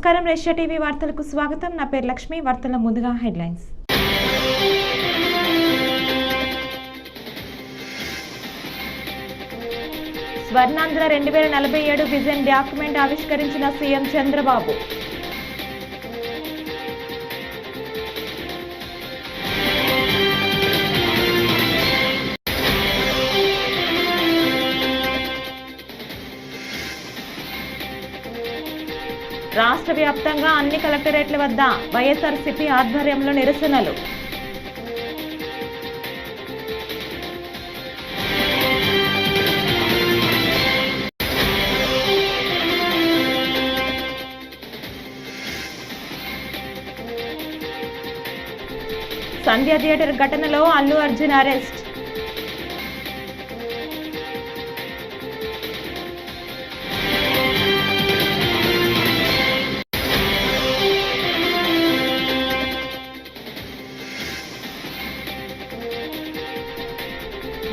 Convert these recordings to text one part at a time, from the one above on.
నమస్కారం Russia TV వార్తలకు స్వాగతం. నా పేరు లక్ష్మి. వార్తల ముందుగా హెడ్లైన్స్. స్వర్ణాంధ్ర 2047 విజన్ డాక్యుమెంట్ ఆవిష్కరించిన సీఎం చంద్రబాబు. రాష్ట్ర వ్యాప్తంగా అన్ని కలెక్టరేట్ల వద్ద వైఎస్ఆర్సీపీ ఆధ్వర్యంలో నిరసనలు. సంధ్య థియేటర్ ఘటనలో అల్లు అర్జున్ అరెస్ట్.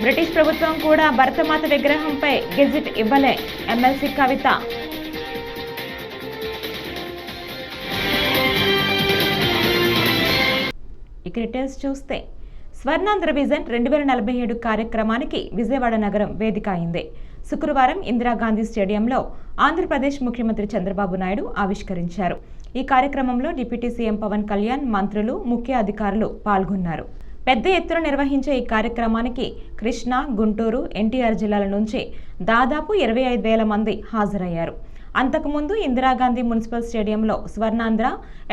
బ్రిటిష్ ప్రభుత్వం కూడా భరతమాత విగ్రహంపై గెజిట్ ఇవ్వలే. ఎమ్మెల్సీ కవిత. ఇక డీటెయిల్స్ చూస్తే స్వర్ణాంధ్ర విజన్ 2047 కార్యక్రమానికి విజయవాడ నగరం వేదిక అయింది. శుక్రవారం ఇందిరాగాంధీ స్టేడియంలో ఆంధ్రప్రదేశ్ ముఖ్యమంత్రి చంద్రబాబు నాయుడు ఆవిష్కరించారు. ఈ కార్యక్రమంలో డిప్యూటీ సీఎం పవన్ కళ్యాణ్, మంత్రులు, ముఖ్య అధికారులు పాల్గొన్నారు. పెద్ద ఎత్తున నిర్వహించే ఈ కార్యక్రమానికి కృష్ణా, గుంటూరు, ఎన్టీఆర్ జిల్లాల నుంచి దాదాపు 25,000 మంది హాజరయ్యారు. అంతకుముందు ఇందిరాగాంధీ మున్సిపల్ స్టేడియంలో స్వర్ణాంధ్ర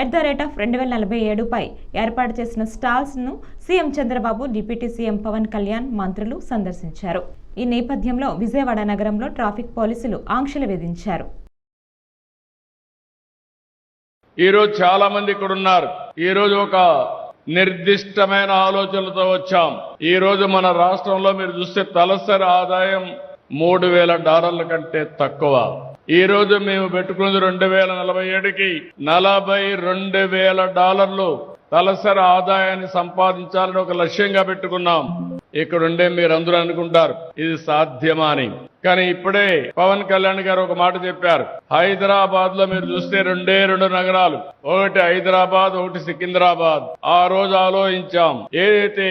@2047 పై ఏర్పాటు చేసిన స్టాల్స్ ను CM Chandrababu, deputy CM Pawan Kalyan, మంత్రులు సందర్శించారు. ఈ నేపథ్యంలో విజయవాడ నగరంలో ట్రాఫిక్ పోలీసులు ఆంక్షలు విధించారు. ఈరోజు చాలా మంది ఇక్కడ ఉన్నారు. ఈరోజు ఒక నిర్దిష్టమైన ఆలోచనలతో వచ్చాం. ఈ రోజు మన రాష్ట్రంలో మీరు చూస్తే తలసరి ఆదాయం $3,000 కంటే తక్కువ. ఈ రోజు మేము పెట్టుకున్నది 2047కి $42,000 తలసరి ఆదాయాన్ని సంపాదించాలని ఒక లక్ష్యంగా పెట్టుకున్నాం. ఇక్కడుండే మీరందరూ అనుకుంటారు ఇది సాధ్యమా అని. కానీ ఇప్పుడే పవన్ కళ్యాణ్ గారు ఒక మాట చెప్పారు. హైదరాబాద్ లో మీరు చూస్తే రెండు నగరాలు, ఒకటి హైదరాబాద్, ఒకటి సికింద్రాబాద్. ఆ రోజు ఆలోచించాం, ఏదైతే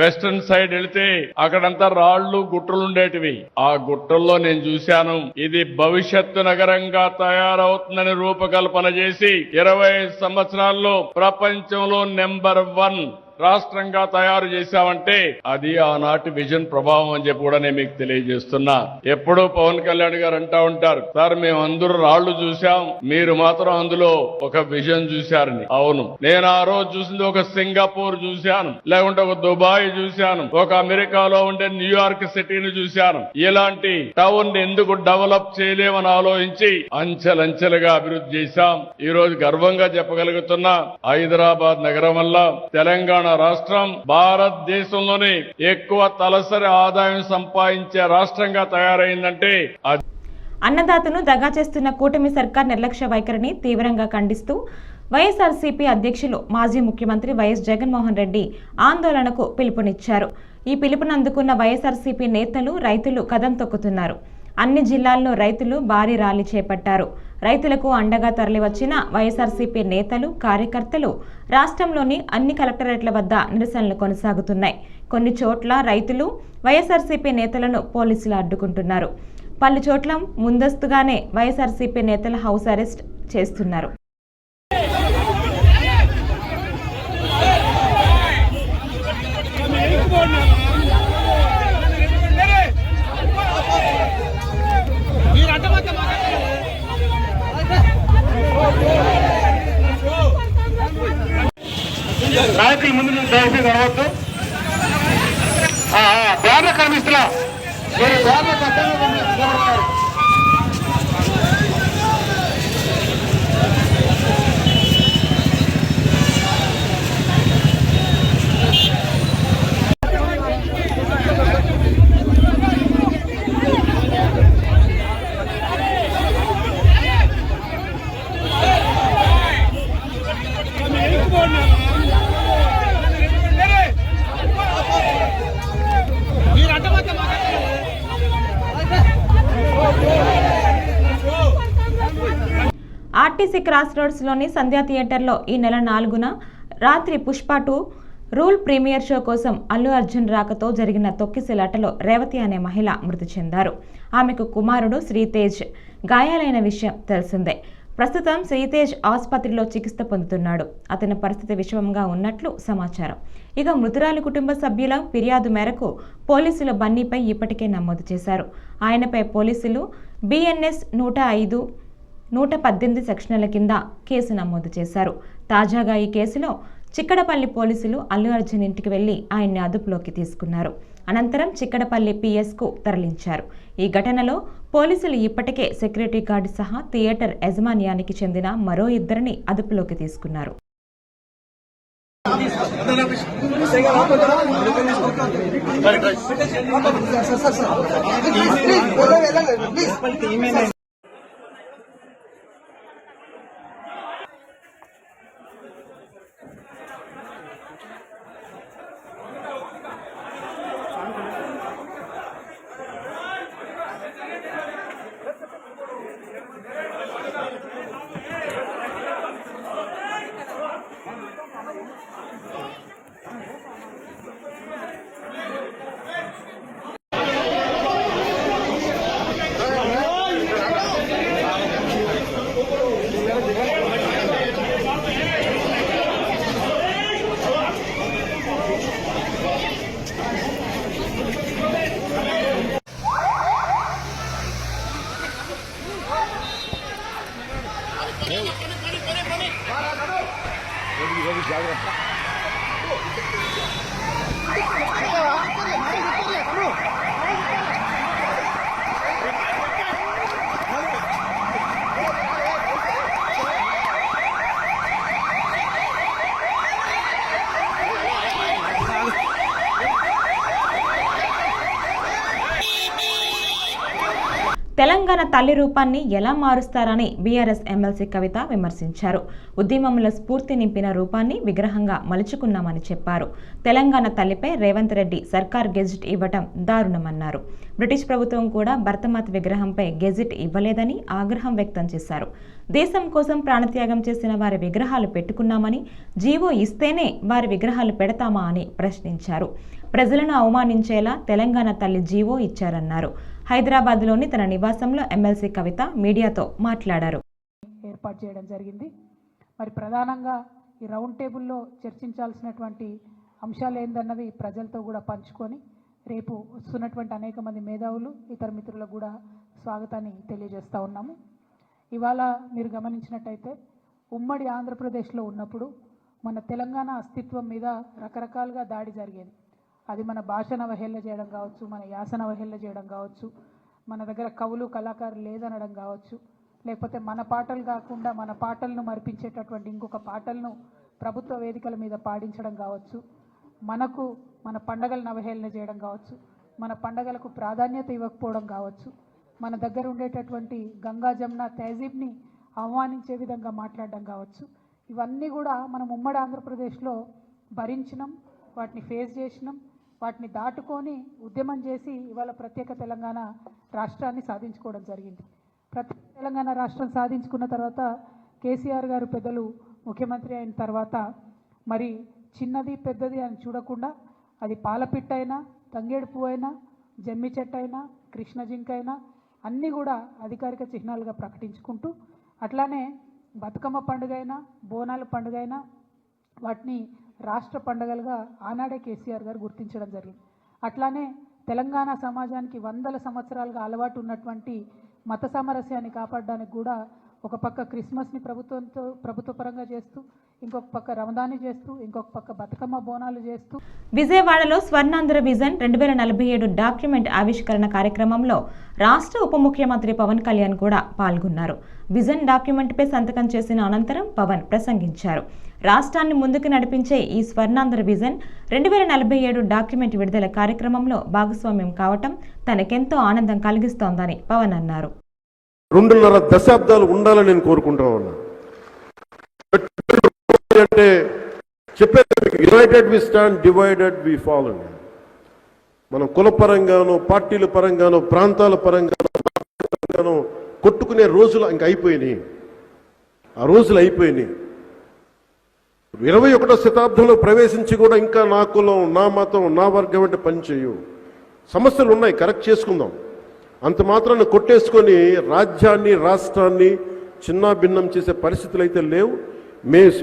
వెస్టర్న్ సైడ్ వెళితే అక్కడంతా రాళ్లు, గుట్టలు ఉండేటివి. ఆ గుట్టల్లో నేను చూశాను, ఇది భవిష్యత్తు నగరంగా తయారవుతుందని రూపకల్పన చేసి 25 సంవత్సరాల్లో ప్రపంచంలో నెంబర్ 1 రాష్ట్రంగా తయారు చేశామంటే అది ఆనాటి విజన్ ప్రభావం అని చెప్పి కూడా నేను మీకు తెలియజేస్తున్నా. ఎప్పుడూ పవన్ కళ్యాణ్ గారు అంటా ఉంటారు, సార్ మేము అందరూ రాళ్లు చూశాం, మీరు మాత్రం అందులో ఒక విజన్ చూశారని. అవును, నేను ఆ రోజు చూసింది ఒక సింగపూర్ చూశాను, లేకుంటే ఒక దుబాయ్ చూశాను, ఒక అమెరికాలో ఉండే న్యూయార్క్ సిటీని చూశాను. ఇలాంటి టౌన్ ఎందుకు డెవలప్ చేయలేమని ఆలోచించి అంచెలంచెలుగా అభివృద్ధి చేశాం. ఈ రోజు గర్వంగా చెప్పగలుగుతున్నా, హైదరాబాద్ నగరం వల్ల తెలంగాణ రాష్ట్రం భారతదేశంలోనే ఎక్కువ తలసరి ఆదాయం సంపాదించే రాష్ట్రంగా తయారైందంటే అన్నదాతను దగా చేస్తున్న కూటమి సర్కార్ నిర్లక్ష్య వైఖరిని తీవ్రంగా ఖండిస్తూ వైఎస్ఆర్సీపీ అధ్యక్షులు, మాజీ ముఖ్యమంత్రి వైఎస్ జగన్మోహన్ రెడ్డి ఆందోళనకు పిలుపునిచ్చారు. ఈ పిలుపును అందుకున్న వైఎస్ఆర్సీపీ నేతలు, రైతులు కదం తొక్కుతున్నారు. అన్ని జిల్లాల్లో రైతులు భారీ ర్యాలీ చేపట్టారు. రైతులకు అండగా తరలివచ్చిన వైఎస్ఆర్సీపీ నేతలు, కార్యకర్తలు రాష్ట్రంలోని అన్ని కలెక్టరేట్ల వద్ద నిరసనలు కొనసాగుతున్నాయి. కొన్ని చోట్ల రైతులు, వైఎస్ఆర్సీపీ నేతలను పోలీసులు అడ్డుకుంటున్నారు. పలు చోట్ల ముందస్తుగానే వైఎస్ఆర్సీపీ నేతల హౌస్ అరెస్ట్ చేస్తున్నారు. నాయకుల ముందు దయచేసి రావద్దు. బ్యానర్ కనిపిస్తున్నా, మీరు బ్యానర్ కట్టారు. మీరు అడ్డమత్త ఆర్టీసీ క్రాస్ రోడ్స్లోని సంధ్యా థియేటర్లో ఈ నెల 4న రాత్రి పుష్ప 2 రూల్ ప్రీమియర్ షో కోసం అల్లు అర్జున్ రాకతో జరిగిన తొక్కిసలాటలో రేవతి అనే మహిళ మృతి చెందారు. ఆమెకు కుమారుడు శ్రీతేజ్ గాయాలైన విషయం తెలిసిందే. ప్రస్తుతం శ్రీతేజ్ ఆసుపత్రిలో చికిత్స పొందుతున్నాడు. అతని పరిస్థితి విషమంగా ఉన్నట్లు సమాచారం. ఇక మృతురాలి కుటుంబ సభ్యుల ఫిర్యాదు మేరకు పోలీసులు బన్నీపై ఇప్పటికే నమోదు చేశారు. ఆయనపై పోలీసులు BNS 105, 118 సెక్షన్ల కింద కేసు నమోదు చేశారు. తాజాగా ఈ కేసులో చిక్కడపల్లి పోలీసులు అల్లు అర్జున్ ఇంటికి వెళ్లి ఆయన్ని అదుపులోకి తీసుకున్నారు. అనంతరం చిక్కడపల్లి PS-కు తరలించారు. ఈ ఘటనలో పోలీసులు ఇప్పటికే సెక్యూరిటీ గార్డు సహా థియేటర్ యాజమాన్యానికి చెందిన మరో 2 అదుపులోకి తీసుకున్నారు. తెలంగాణ తల్లి రూపాన్ని ఎలా మారుస్తారని BRS ఎమ్మెల్సీ కవిత విమర్శించారు. ఉద్యమంలో స్ఫూర్తి నింపిన రూపాన్ని విగ్రహంగా మలుచుకున్నామని చెప్పారు. తెలంగాణ తల్లిపై రేవంత్ రెడ్డి సర్కార్ గెజిట్ ఇవ్వటం దారుణమన్నారు. బ్రిటిష్ ప్రభుత్వం కూడా భరతమాత విగ్రహంపై గెజిట్ ఇవ్వలేదని ఆగ్రహం వ్యక్తం చేశారు. దేశం కోసం ప్రాణత్యాగం చేసిన వారి విగ్రహాలు పెట్టుకున్నామని, జీవో ఇస్తేనే వారి విగ్రహాలు పెడతామా అని ప్రశ్నించారు. ప్రజలను అవమానించేలా తెలంగాణ తల్లి జీవో ఇచ్చారన్నారు. హైదరాబాద్లోని తన నివాసంలో ఎమ్మెల్సీ కవిత మీడియాతో మాట్లాడారు. ఏర్పాటు చేయడం జరిగింది. మరి ప్రధానంగా ఈ రౌండ్ టేబుల్లో చర్చించాల్సినటువంటి అంశాలు ఏందన్నది ప్రజలతో కూడా పంచుకొని రేపు వస్తున్నటువంటి అనేక మంది మేధావులు ఇతర మిత్రులకు కూడా స్వాగతాన్ని తెలియజేస్తూ ఉన్నాము. ఇవాళ మీరు గమనించినట్టయితే ఉమ్మడి ఆంధ్రప్రదేశ్లో ఉన్నప్పుడు మన తెలంగాణ అస్తిత్వం మీద రకరకాలుగా దాడి జరిగేది. అది మన భాషను అవహేళన చేయడం కావచ్చు, మన యాసను అవహేళన చేయడం కావచ్చు, మన దగ్గర కవులు కళాకారులు లేదనడం కావచ్చు, లేకపోతే మన పాటలు కాకుండా మన పాటలను మరిపించేటటువంటి ఇంకొక పాటలను ప్రభుత్వ వేదికల మీద పాడించడం కావచ్చు, మనకు మన పండగలను అవహేళన చేయడం కావచ్చు, మన పండగలకు ప్రాధాన్యత ఇవ్వకపోవడం కావచ్చు, మన దగ్గర ఉండేటటువంటి గంగా జమున తహజీబ్ని అవమానించే విధంగా మాట్లాడడం కావచ్చు. ఇవన్నీ కూడా మనం ఉమ్మడి ఆంధ్రప్రదేశ్లో భరించినాం, వాటిని ఫేస్ చేసినాం, వాటిని దాటుకొని ఉద్యమం చేసి ఇవాళ ప్రత్యేక తెలంగాణ రాష్ట్రాన్ని సాధించుకోవడం జరిగింది. ప్రత్యేక తెలంగాణ రాష్ట్రం సాధించుకున్న తర్వాత కేసీఆర్ గారు పెద్దలు ముఖ్యమంత్రి అయిన తర్వాత మరి చిన్నది పెద్దది అని చూడకుండా అది పాలపిట్ట అయినా, తంగేడు పువ్వు అయినా, జమ్మి చెట్టు అయినా, కృష్ణ జింక అయినా అన్నీ కూడా అధికారిక చిహ్నాలుగా ప్రకటించుకుంటూ, అట్లానే బతుకమ్మ పండుగ అయినా, బోనాల పండుగ అయినా వాటిని రాష్ట్ర పండుగలుగా ఆనాడే కేసీఆర్ గారు గుర్తించడం జరిగింది. అట్లానే తెలంగాణ సమాజానికి వందల సంవత్సరాలుగా అలవాటు ఉన్నటువంటి మత సామరస్యాన్ని కాపాడడానికి కూడా ఒక పక్క క్రిస్మస్ని ప్రభుత్వ పరంగా చేస్తూ, ఇంకొక పక్క రమదాన్ని చేస్తూ, ఇంకొక పక్క బతుకమ్మ బోనాలు చేస్తూ. విజయవాడలో స్వర్ణాంధ్ర విజన్ 2047 డాక్యుమెంట్ ఆవిష్కరణ కార్యక్రమంలో రాష్ట్ర ఉప ముఖ్యమంత్రి పవన్ కళ్యాణ్ కూడా పాల్గొన్నారు. విజన్ డాక్యుమెంట్పై సంతకం చేసిన అనంతరం పవన్ ప్రసంగించారు. రాష్ట్రాన్ని ముందుకు నడిపించే ఈ స్వర్ణాంధ్ర విజన్ 2047 డాక్యుమెంట్ విడుదల కార్యక్రమంలో భాగస్వామ్యం కావటం తనకెంతో ఆనందం కలిగిస్తోందని పవన్ అన్నారు. 2.5 దశాబ్దాలు ఉండాలని నేను కోరుకుంటా ఉన్నా. అంటే చెప్పేది united we stand, divided we fall. మనం కుల పరంగానో, పార్టీల పరంగానో, ప్రాంతాల పరంగానో కొట్టుకునే రోజులు ఇంక అయిపోయినాయి. ఆ రోజులు అయిపోయినాయి. 21వ శతాబ్దంలో ప్రవేశించి కూడా ఇంకా నా కులం, నా మతం, నా వర్గం అంటే పని చేయు. సమస్యలు ఉన్నాయి, కరెక్ట్ చేసుకుందాం. అంత మాత్రాన్ని కొట్టేసుకొని రాజ్యాన్ని, రాష్ట్రాన్ని చిన్నా భిన్నం చేసే పరిస్థితులు అయితే లేవు.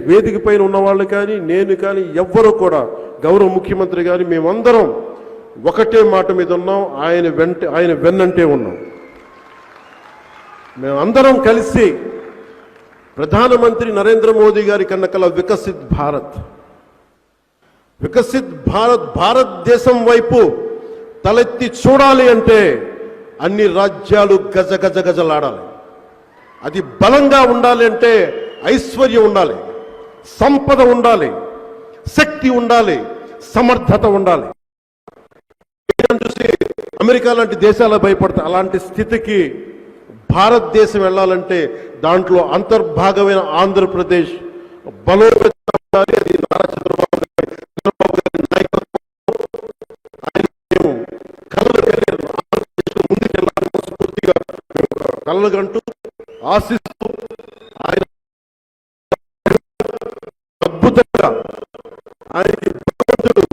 వేదిక పైన ఉన్నవాళ్ళు కానీ, నేను కానీ, ఎవ్వరూ కూడా, గౌరవ ముఖ్యమంత్రి కానీ, మేమందరం ఒకటే మాట మీద ఉన్నాం. ఆయన వెన్నంటే ఉన్నాం. మేమందరం కలిసి ప్రధానమంత్రి నరేంద్ర మోదీ గారి కన్నకల వికసిత్ భారత్, భారతదేశం వైపు తలెత్తి చూడాలి అంటే అన్ని రాజ్యాలు గజగజలాడాలి. అది బలంగా ఉండాలి అంటే ఐశ్వర్యం ఉండాలి, సంపద ఉండాలి, శక్తి ఉండాలి, సమర్థత ఉండాలి. చూసి అమెరికా లాంటి దేశాలు భయపడతాయి. అలాంటి స్థితికి భారతదేశం వెళ్ళాలంటే దాంట్లో అంతర్భాగమైన ఆంధ్రప్రదేశ్ బలోపేతం ఉండాలి. అది నారా చంద్రబాబు గారి నాయకత్వం. ముందుకెళ్ళాలని స్ఫూర్తిగా కళ్ళగంటూ ఆశిస్తూ ఆయన అద్భుతంగా ఆయనకి భగవంతుడు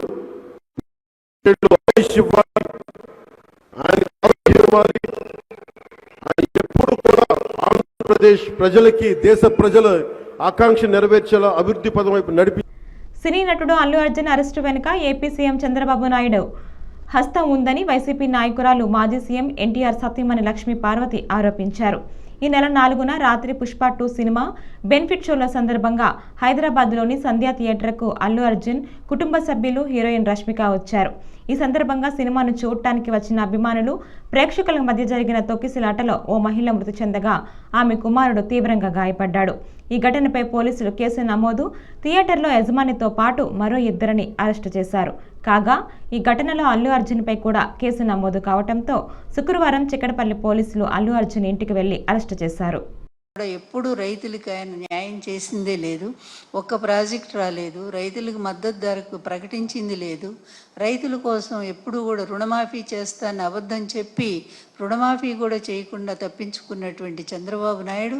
ఆయుష్ ఇవ్వాలి, ఆయన ఆరోగ్యం ఇవ్వాలి. ఆయన ఎప్పుడు కూడా ఆంధ్రప్రదేశ్ ప్రజలకి, దేశ ప్రజల ఆకాంక్ష నెరవేర్చేలా అభివృద్ధి పదం వైపు నడిపి. సినీ నటుడు అల్లు అర్జున్ అరెస్టు వెనుక ఏపీ సీఎం చంద్రబాబు నాయుడు హస్తం ఉందని వైసీపీ నాయకురాలు మాజీ సీఎం ఎన్టీఆర్ సతీమణి లక్ష్మీ పార్వతి ఆరోపించారు. ఈ నెల 4న రాత్రి పుష్ప 2 సినిమా బెనిఫిట్ షోల సందర్భంగా హైదరాబాద్లోని సంధ్యా థియేటర్కు అల్లు అర్జున్ కుటుంబ సభ్యులు, హీరోయిన్ రష్మిక వచ్చారు. ఈ సందర్భంగా సినిమాను చూడటానికి వచ్చిన అభిమానులు, ప్రేక్షకుల మధ్య జరిగిన తొక్కిసలాటలో ఓ మహిళ మృతి చెందగా ఆమె కుమారుడు తీవ్రంగా గాయపడ్డాడు. ఈ ఘటనపై పోలీసులు కేసు నమోదు, థియేటర్లో యజమానితో పాటు మరో 2 అరెస్టు చేశారు. కాగా ఈ ఘటనలో అల్లు అర్జున్పై కూడా కేసు నమోదు కావడంతో శుక్రవారం చిక్కడపల్లి పోలీసులు అల్లు అర్జున్ ఇంటికి వెళ్లి అరెస్టు చేశారు. ఎప్పుడు రైతులకు ఆయన న్యాయం చేసిందే లేదు. ఒక్క ప్రాజెక్ట్ రాలేదు, రైతులకు మద్దతు ధరకు ప్రకటించింది లేదు. రైతుల కోసం ఎప్పుడు కూడా రుణమాఫీ చేస్తానని అబద్ధం చెప్పి రుణమాఫీ కూడా చేయకుండా తప్పించుకున్నటువంటి చంద్రబాబు నాయుడు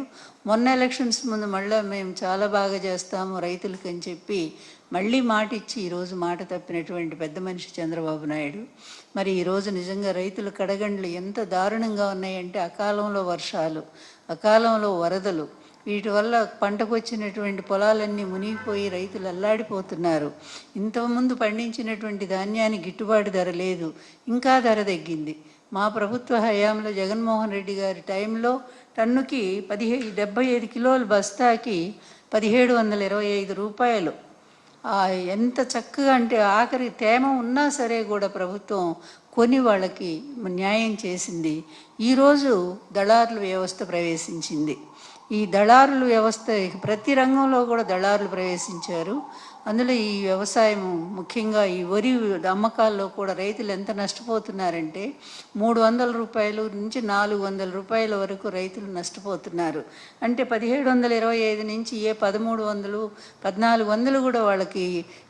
మొన్న ఎలక్షన్స్ ముందు మళ్ళీ మేము చాలా బాగా చేస్తాము రైతులకు అని చెప్పి మళ్ళీ మాట ఇచ్చి ఈరోజు మాట తప్పినటువంటి పెద్ద మనిషి చంద్రబాబు నాయుడు. మరి ఈరోజు నిజంగా రైతుల కడగండ్లు ఎంత దారుణంగా ఉన్నాయంటే అకాలంలో వర్షాలు, అకాలంలో వరదలు, వీటి వల్ల పంటకు వచ్చినటువంటి పొలాలన్నీ మునిగిపోయి రైతులు అల్లాడిపోతున్నారు. ఇంతకుముందు పండించినటువంటి ధాన్యానికి గిట్టుబాటు ధర లేదు, ఇంకా ధర తగ్గింది. మా ప్రభుత్వ హయాంలో జగన్మోహన్ రెడ్డి గారి టైంలో టన్నుకి 75 కిలోల బస్తాకి 1725 రూపాయలు. ఎంత చక్కగా అంటే ఆఖరి తేమ ఉన్నా సరే కూడా ప్రభుత్వం కొని వాళ్ళకి న్యాయం చేసింది. ఈరోజు దళారుల వ్యవస్థ ప్రవేశించింది. ఈ దళారుల వ్యవస్థ ప్రతి రంగంలో కూడా దళారులు ప్రవేశించారు. అందులో ఈ వ్యవసాయం ముఖ్యంగా ఈ వరి అమ్మకాల్లో కూడా రైతులు ఎంత నష్టపోతున్నారంటే 300 రూపాయలు నుంచి 400 రూపాయల వరకు రైతులు నష్టపోతున్నారు. అంటే 1725 నుంచి 1300, 1400 కూడా వాళ్ళకి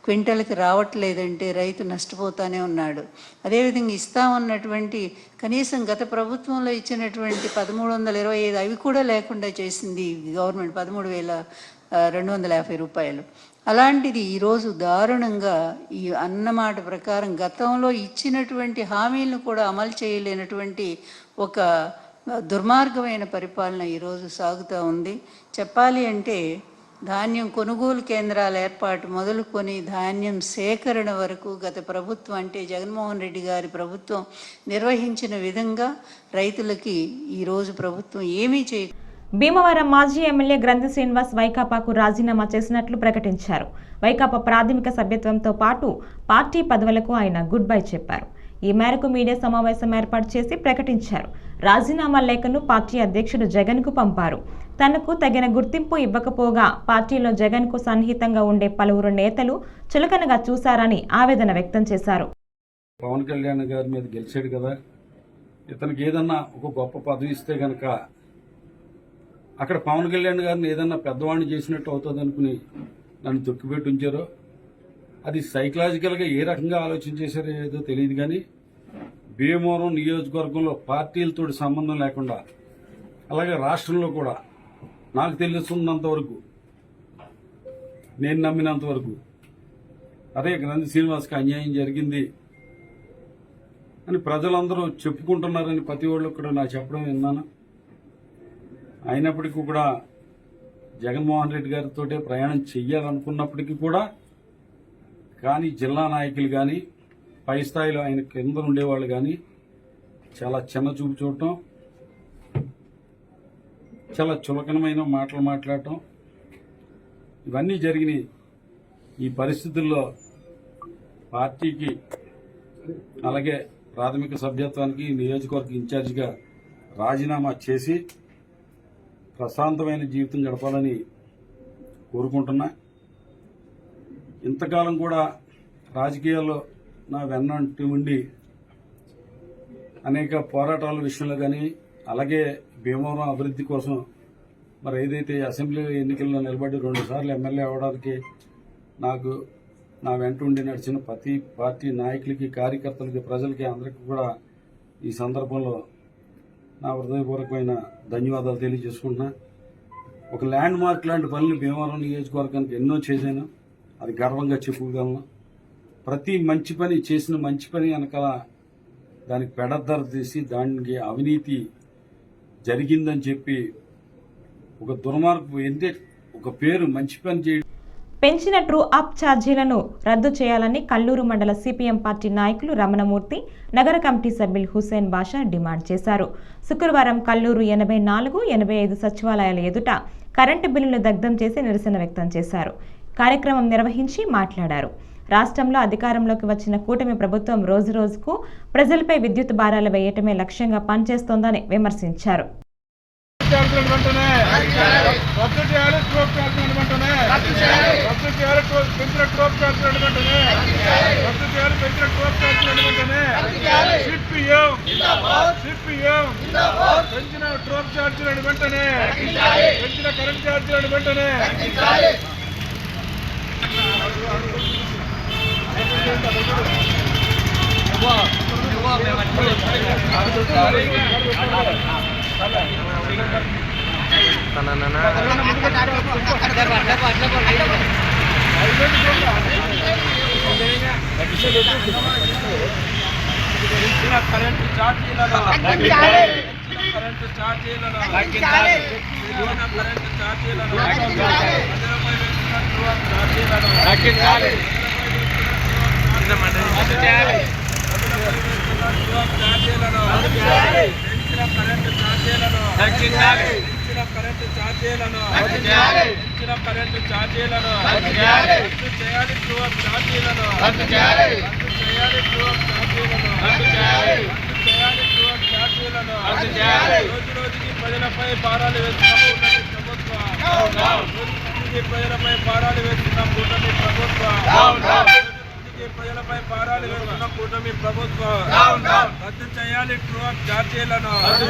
క్వింటల్కి రావట్లేదంటే రైతు నష్టపోతానే ఉన్నాడు. అదేవిధంగా ఇస్తామన్నటువంటి కనీసం గత ప్రభుత్వంలో ఇచ్చినటువంటి 1325 అవి కూడా లేకుండా చేసింది గవర్నమెంట్, 13,250 రూపాయలు. అలాంటిది ఈరోజు దారుణంగా ఈ అన్నమాట ప్రకారం గతంలో ఇచ్చినటువంటి హామీలను కూడా అమలు చేయలేనటువంటి ఒక దుర్మార్గమైన పరిపాలన ఈరోజు సాగుతూ ఉంది. చెప్పాలి అంటే ధాన్యం కొనుగోలు కేంద్రాల ఏర్పాటు మొదలుకొని ధాన్యం సేకరణ వరకు గత ప్రభుత్వం అంటే జగన్మోహన్ రెడ్డి గారి ప్రభుత్వం నిర్వహించిన విధంగా రైతులకి ఈరోజు ప్రభుత్వం ఏమీ భీమవరం మాజీ ఎమ్మెల్యే గ్రంథి శ్రీనివాస్ వైకాపాకు రాజీనామా చేసినట్లు ప్రకటించారు. వైకాపా ప్రాథమిక సభ్యత్వంతో పాటు పార్టీ పదవులకు ఆయన గుడ్ బై చెప్పారు. ఈ మేరకు మీడియా సమావేశం ఏర్పాటు చేసి ప్రకటించారు. రాజీనామా లేఖను పార్టీ అధ్యక్షుడు జగన్కు పంపారు. తనకు తగిన గుర్తింపు ఇవ్వకపోగా పార్టీలో జగన్కు సన్నిహితంగా ఉండే పలువురు నేతలు చులకనగా చూశారని ఆవేదన వ్యక్తం చేశారు. పవన్ కళ్యాణ్ గారి మీద గెలిచాడు కదా, ఇతనికి ఏదన్నా ఒక గొప్ప పదవి ఇస్తే గనక అక్కడ పవన్ కళ్యాణ్ గారిని ఏదన్నా పెద్దవాడిని చేసినట్టు అవుతుంది అనుకుని నన్ను తొక్కిపెట్టి ఉంచారో, అది సైకలాజికల్గా ఏ రకంగా ఆలోచన చేశారో ఏదో తెలియదు. కానీ భీమవరం నియోజకవర్గంలో పార్టీలతో సంబంధం లేకుండా అలాగే రాష్ట్రంలో కూడా నాకు తెలుసున్నంత వరకు, నేను నమ్మినంత వరకు అదే గ్రంథి శ్రీనివాస్కి అన్యాయం జరిగింది అని ప్రజలందరూ చెప్పుకుంటున్నారని ప్రతి వాళ్ళు కూడా నాకు చెప్పడం విన్నాను. అయినప్పటికీ కూడా జగన్మోహన్ రెడ్డి గారితో ప్రయాణం చెయ్యాలనుకున్నప్పటికీ కూడా కానీ జిల్లా నాయకులు కానీ పై స్థాయిలో ఆయన కింద ఉండేవాళ్ళు కానీ చాలా చిన్న చూపు చూడటం, చాలా చులకనమైన మాటలు మాట్లాడటం ఇవన్నీ జరిగినాయి. ఈ పరిస్థితుల్లో పార్టీకి అలాగే ప్రాథమిక సభ్యత్వానికి నియోజకవర్గ ఇన్ఛార్జిగా రాజీనామా చేసి ప్రశాంతమైన జీవితం గడపాలని కోరుకుంటున్నా. ఇంతకాలం కూడా రాజకీయాల్లో నా వెన్నంటి ఉండి అనేక పోరాటాల విషయంలో కానీ అలాగే భీమవరం అభివృద్ధి కోసం మరి ఏదైతే అసెంబ్లీ ఎన్నికల్లో నిలబడి 2 సార్లు ఎమ్మెల్యే అవ్వడానికి నాకు నా వెంట ఉండి నడిచిన ప్రతి పార్టీ నాయకులకి, కార్యకర్తలకి, ప్రజలకి అందరికీ కూడా ఈ సందర్భంలో నా హృదయపూర్వకమైన ధన్యవాదాలు తెలియజేసుకుంటున్నా. ఒక ల్యాండ్ మార్క్ లాంటి పనులు భీమవరం నియోజకవర్గానికి ఎన్నో చేశాను, అది గర్వంగా చెప్పుకోగలను. ప్రతి మంచి పని చేసిన మంచి పని వెనకాల దానికి పెడద్దర తీసి దానికి అవినీతి జరిగిందని చెప్పి ఒక దుర్మార్గం ఏంటే ఒక పేరు మంచి పని చేయడం. పెంచిన ట్రూ అప్ ఛార్జీలను రద్దు చేయాలని కల్లూరు మండల సిపిఎం పార్టీ నాయకులు రమణమూర్తి, నగర కమిటీ సభ్యులు హుసేన్ బాషా డిమాండ్ చేశారు. శుక్రవారం కల్లూరు 84, 85 సచివాలయాల ఎదుట కరెంటు బిల్లులు దగ్ధం చేసి నిరసన వ్యక్తం చేశారు. కార్యక్రమం నిర్వహించి మాట్లాడారు. రాష్ట్రంలో అధికారంలోకి వచ్చిన కూటమి ప్రభుత్వం రోజురోజుకు ప్రజలపై విద్యుత్ భారాలు వేయటమే లక్ష్యంగా పనిచేస్తోందని విమర్శించారు. రోజురోజుకి ప్రజలపై భారాలు వేస్తున్న కూటమి ప్రభుత్వం రద్దు చేయాలి ట్రూ అప్ ఛార్జీలను, రద్దు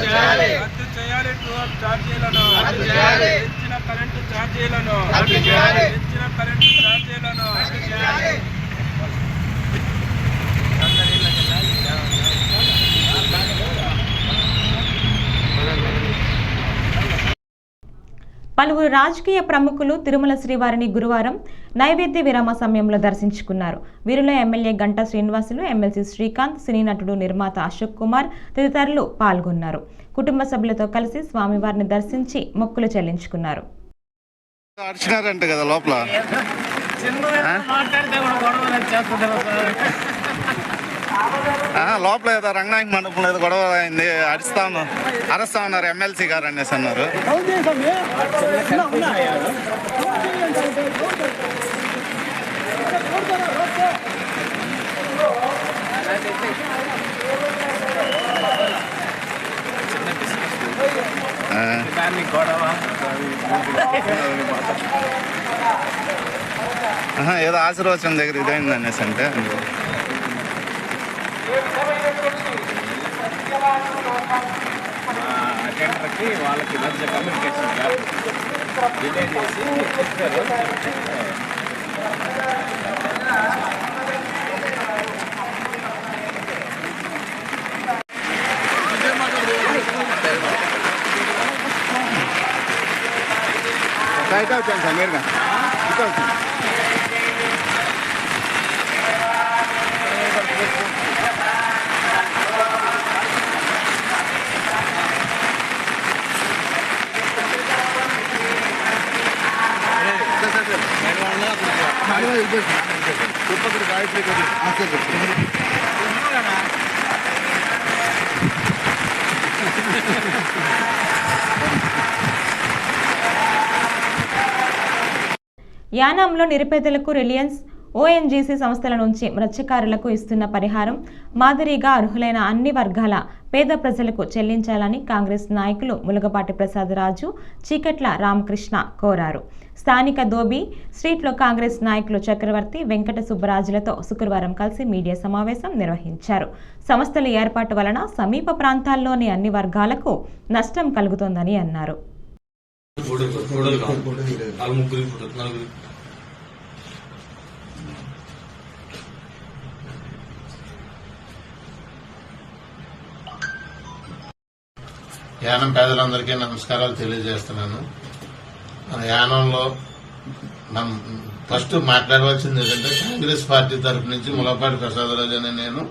చేయాలి ట్రూ అప్ ఛార్జీలను, పెంచిన కరెంటు ఛార్జీలను, పెంచిన కరెంటు ఛార్జీలను పలువురు రాజకీయ ప్రముఖులు తిరుమల శ్రీవారిని గురువారం నైవేద్య విరామ సమయంలో దర్శించుకున్నారు. వీరిలో ఎమ్మెల్యే గంటా శ్రీనివాసులు, ఎమ్మెల్సీ శ్రీకాంత్, సినీ నటుడు నిర్మాత అశోక్ కుమార్ తదితరులు పాల్గొన్నారు. కుటుంబ సభ్యులతో కలిసి స్వామివారిని దర్శించి మొక్కులు చెల్లించుకున్నారు. లోపల ఏదో రంగనాయక మండపంలో ఏదో గొడవ అయింది, అరుస్తా ఉన్నారు ఎమ్మెల్సీ గారు అనేసి అన్నారు. ఏదో ఆశీర్వచనం దగ్గర ఇదైంది అనేసి అంటే అటెండర్కి వాళ్ళకి మధ్య కమ్యూనికేషన్ గ్యాప్ డిలే చేసి చెప్పారు. వచ్చాను సార్ నేరుగా ఇటు వచ్చాను. గాయత్రి యానాంలో నిరుపేదలకు రిలయన్స్ ఓఎన్జీసీ సంస్థల నుంచి మత్స్యకారులకు ఇస్తున్న పరిహారం మాదిరిగా అర్హులైన అన్ని వర్గాల పేద ప్రజలకు చెల్లించాలని కాంగ్రెస్ నాయకులు ములగపాటి ప్రసాదరాజు, చీకట్ల రామకృష్ణ కోరారు. స్థానిక దోబి స్ట్రీట్లో కాంగ్రెస్ నాయకులు చక్రవర్తి, వెంకట సుబ్బరాజులతో శుక్రవారం కలిసి మీడియా సమావేశం నిర్వహించారు. సంస్థల ఏర్పాటు వలన సమీప ప్రాంతాల్లోని అన్ని వర్గాలకు నష్టం కలుగుతోందని అన్నారు. యానం పేదలందరికీ నమస్కారాలు తెలియజేస్తున్నాను. మన యానంలో ఫస్ట్ మాట్లాడవలసింది ఏంటంటే కాంగ్రెస్ పార్టీ తరఫు నుంచి ములపాటి ప్రసాదరాజు అనే నేను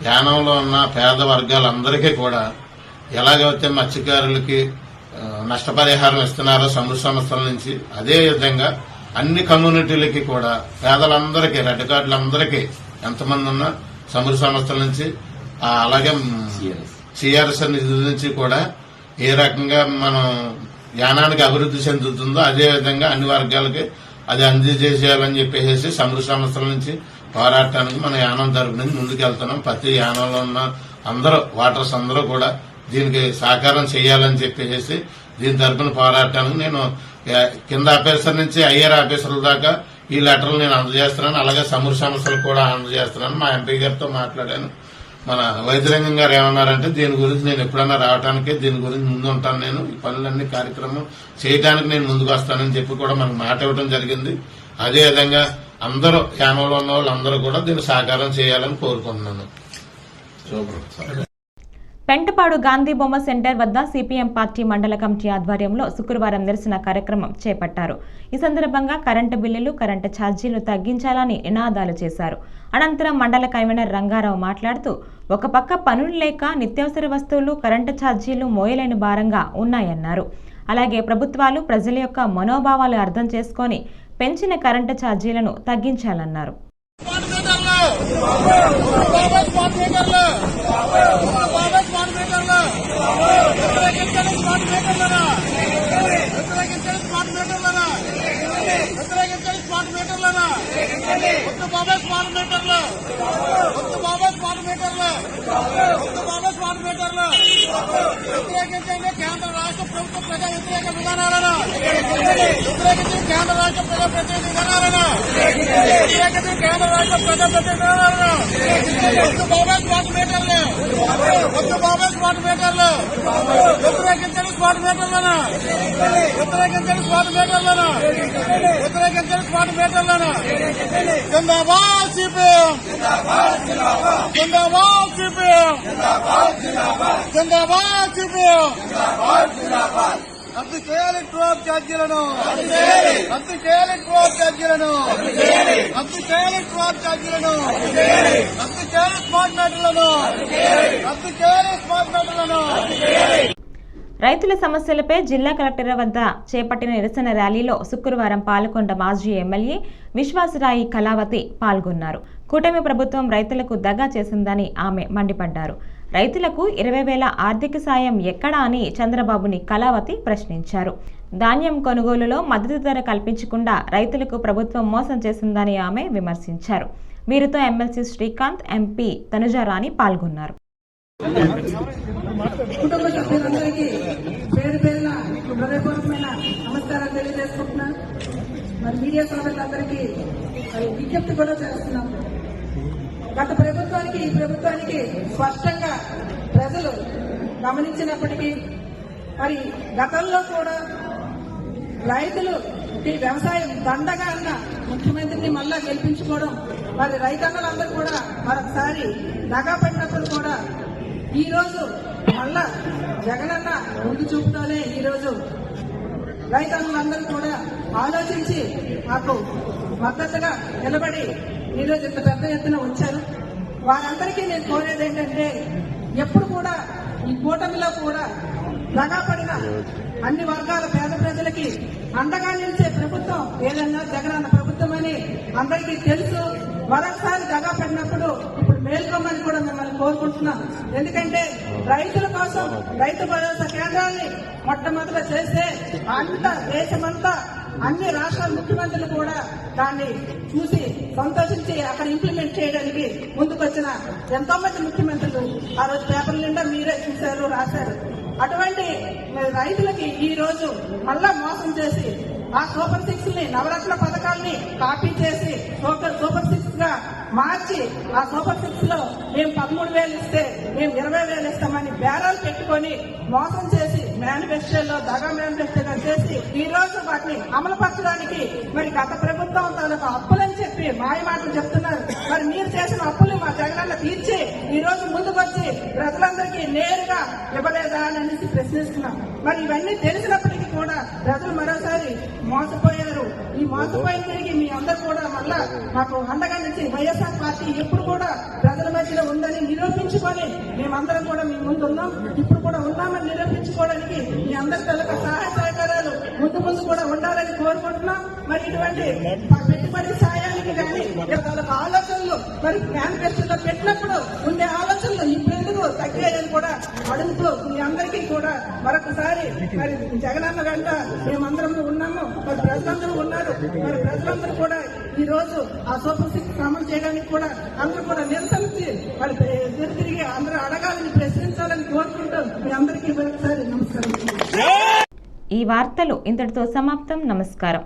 యానంలో ఉన్న పేద వర్గాలందరికీ కూడా ఎలాగైతే మత్స్యకారులకి నష్టపరిహారం ఇస్తున్నారో సమృద్ధి సంస్థల నుంచి, అదే విధంగా అన్ని కమ్యూనిటీలకి కూడా పేదలందరికీ రెడ్ కార్డులందరికీ ఎంతమంది ఉన్నా సమృద్ధి సంస్థల నుంచి అలాగే సిఆర్ఎస్ నిధుల నుంచి కూడా ఏ రకంగా మనం యానానికి అభివృద్ధి చెందుతుందో అదే విధంగా అన్ని వర్గాలకి అది అందజేసేయాలని చెప్పేసి సమృద్ధి సంస్థల నుంచి పోరాటానికి మన యానం తరపు నుంచి ముందుకెళ్తున్నాం. ప్రతి యానంలో ఉన్న అందరూ వాటర్స్ అందరూ కూడా దీనికి సహకారం చేయాలని చెప్పేసి దీని తరపున పోరాటానికి నేను కింద ఆఫీసర్ నుంచి హయ్యర్ ఆఫీసర్ల దాకా ఈ లెటర్లు నేను అందజేస్తున్నాను. అలాగే సమృద్ధి సంస్థలు కూడా అందజేస్తున్నాను. మా ఎంపీ గారితో మాట్లాడాను. మన వైద్యరంగం గారు ఏమన్నారంటే దీని గురించి నేను ఎప్పుడన్నా రావడానికి దీని గురించి ముందు ఉంటాను, నేను ఈ పనులన్నీ కార్యక్రమం చేయడానికి నేను ముందుకు వస్తానని చెప్పి కూడా మనకు మాట ఇవ్వడం జరిగింది. అదేవిధంగా అందరూ యానంలో ఉన్న వాళ్ళందరూ కూడా దీన్ని సహకారం చేయాలని కోరుకుంటున్నాను. పెంటపాడు గాంధీ బొమ్మ సెంటర్ వద్ద సిపిఎం పార్టీ మండల కమిటీ ఆధ్వర్యంలో శుక్రవారం నిరసన కార్యక్రమం చేపట్టారు. ఈ సందర్భంగా కరెంటు బిల్లులు, కరెంటు ఛార్జీలు తగ్గించాలని నినాదాలు చేశారు. అనంతరం మండల కన్వీనర్ రంగారావు మాట్లాడుతూ, ఒక పక్క పనులు లేక నిత్యావసర వస్తువులు, కరెంటు ఛార్జీలు మోయలేని భారంగా ఉన్నాయన్నారు. అలాగే ప్రభుత్వాలు ప్రజల యొక్క మనోభావాలు అర్థం చేసుకొని పెంచిన కరెంటు ఛార్జీలను తగ్గించాలన్నారు. కేంద్ర రాష్ట్ర ప్రభుత్వ ప్రజా వ్యతిరేక విధానాలను కేంద్ర రాష్ట్ర ప్రజా ప్రతినిధి విధానాలను కేంద్ర రాష్ట్ర ప్రజా ప్రతినిధి విధానాలను స్మార్ట్ మీటర్లు స్మార్ట్ మీటర్లు వ్యతిరేకించండి. స్మార్ట్ మీటర్లను వ్యతిరేకించండి. స్మార్ట్ మీటర్లను వ్యతిరేకించండి. స్మార్ట్ మీటర్లను జిందాబాద్ సిపిఎం, జిందాబాద్ సిపిఎం, జిందాబాద్ సిపిఎం. రద్దు చేయాలి డ్రాప్ ఛార్జీలను, రద్దు చేయాలి డ్రాప్ ఛార్జీలను, రద్దు చేయాలి డ్రాప్ ఛార్జీలను, రద్దు చేయాలి స్మార్ట్ మీటర్లను, రద్దు చేయాలి స్మార్ట్ మీటర్లను. రైతుల సమస్యలపై జిల్లా కలెక్టర్ వద్ద చేపట్టిన నిరసన ర్యాలీలో శుక్రవారం పాల్గొండ మాజీ ఎమ్మెల్యే విశ్వాసరాయి కళావతి పాల్గొన్నారు. కూటమి ప్రభుత్వం రైతులకు దగా చేసిందని ఆమె మండిపడ్డారు. రైతులకు 20,000 ఆర్థిక సాయం ఎక్కడా అని చంద్రబాబుని కళావతి ప్రశ్నించారు. ధాన్యం కొనుగోలులో మద్దతు ధర కల్పించకుండా రైతులకు ప్రభుత్వం మోసం చేసిందని ఆమె విమర్శించారు. వీరితో ఎమ్మెల్సీ శ్రీకాంత్, ఎంపీ తనుజారాణి పాల్గొన్నారు. కుటుంబ సభ్యులందరికీ పేరు పేరున హృదయపూర్వకమైన నమస్కారాలు తెలియజేసుకుంటున్నాను. మరి మీడియా సోదరులందరికీ విజ్ఞప్తి కూడా చేస్తున్నాం. గత ప్రభుత్వానికి ఈ ప్రభుత్వానికి స్పష్టంగా ప్రజలు గమనించినప్పటికీ మరి గతంలో కూడా రైతులు వ్యవసాయం దండగా అన్న ముఖ్యమంత్రిని మళ్ళా గెలిపించుకోవడం, మరి రైతన్నలందరూ కూడా మరొకసారి దగా పడినప్పుడు కూడా ఈ రోజు మళ్ళా జగనన్న ముందు చూపుతోనే ఈ రోజు రైతన్నులందరూ కూడా ఆలోచించి మాకు మద్దతుగా నిలబడి ఈరోజు ఇంత పెద్ద ఎత్తున వచ్చారు. వారందరికీ నేను కోరేది ఏంటంటే ఎప్పుడు కూడా ఈ కూటమిలో కూడా దగాపడిన అన్ని వర్గాల పేద ప్రజలకి అండగా నిలిచే ప్రభుత్వం ఏదన్నా జగనన్న ప్రభుత్వం అని అందరికీ తెలుసు. మరొకసారి దగా పడినప్పుడు ఇప్పుడు మేల్కొమ్మని కూడా మిమ్మల్ని కోరుకుంటున్నాం. ఎందుకంటే రైతుల కోసం రైతు భరోసా కేంద్రాన్ని మొట్టమొదట చేస్తే అంత దేశమంతా అన్ని రాష్ట్రాల ముఖ్యమంత్రులు కూడా దాన్ని చూసి సంతోషించి అక్కడ ఇంప్లిమెంట్ చేయడానికి ముందుకొచ్చిన ఎంతో మంది ముఖ్యమంత్రులు ఆ రోజు పేపర్ల నిండా మీరే చూశారు, రాశారు. అటువంటి రైతులకి ఈ రోజు మళ్ళా మోసం చేసి ఆ సూపర్ 6 ని నవరత్న పథకాల్ని కాపీ చేసి సూపర్ 6 గా మార్చి ఆ సూపర్ 6 లో మేము 13,000 ఇస్తే మేము 20,000 ఇస్తామని బేరాలు పెట్టుకొని మోసం చేసి మేనిఫెస్టోలో దగా మేనిఫెస్టోగా చేసి ఈ రోజు వాటిని అమలుపరచడానికి మరి గత ప్రభుత్వం తాలూకు అప్పులని చెప్పి మాయ మాటలు చెప్తున్నారు. మరి మీరు చేసిన అప్పులు మా జగనన్న తీర్చి ఈ రోజు ముందుకొచ్చి ప్రజలందరికీ నేరుగా ఇవ్వలేదా అని అనేసి ప్రశ్నిస్తున్నాం. మరి ఇవన్నీ తెలిసినప్పటికీ కూడా ప్రజలు మరోసారి మోసపోయారు. ఈ మోసపోయిన తిరిగి మీ అందరూ కూడా మళ్ళా మాకు అండగా నుంచి వైఎస్ఆర్ పార్టీ ఎప్పుడు కూడా ప్రజల మధ్యలో ఉందని నిరూపించుకొని మేమందరం కూడా మీ ముందు ఉన్నాం, ఇప్పుడు కూడా ఉన్నామని నిరూపించుకోవడానికి మీ అందరి తలక సహాయ సహకారాలు ముందు కూడా ఉండాలని కోరుకుంటున్నాం. మరి ఇటువంటి పెట్టుబడి సాయానికి కానీ ఆలోచనలు మరి మేనిఫెస్టోలో పెట్టినప్పుడు ఉండే ఆలోచనలు ఇప్పుడు తగ్గాయని కూడా అడుగుతూ మీ అందరికీ కూడా మరొకసారి మరి జగనన్న వెంట మేమందరం ఉన్నాము, మరి ప్రజలందరూ ఉన్నారు. మరి ప్రజలందరూ కూడా ఈ రోజు ఆ సూపర్ 6 అమలు చేయడానికి కూడా అందరూ కూడా నిరసనించి మరి తిరిగి అందరూ అడగాలని ప్రశ్నించాలని కోరుకుంటూ మీ అందరికీ మరొకసారి నమస్కారం. ఈ వార్తలు ఇంతటితో సమాప్తం. నమస్కారం.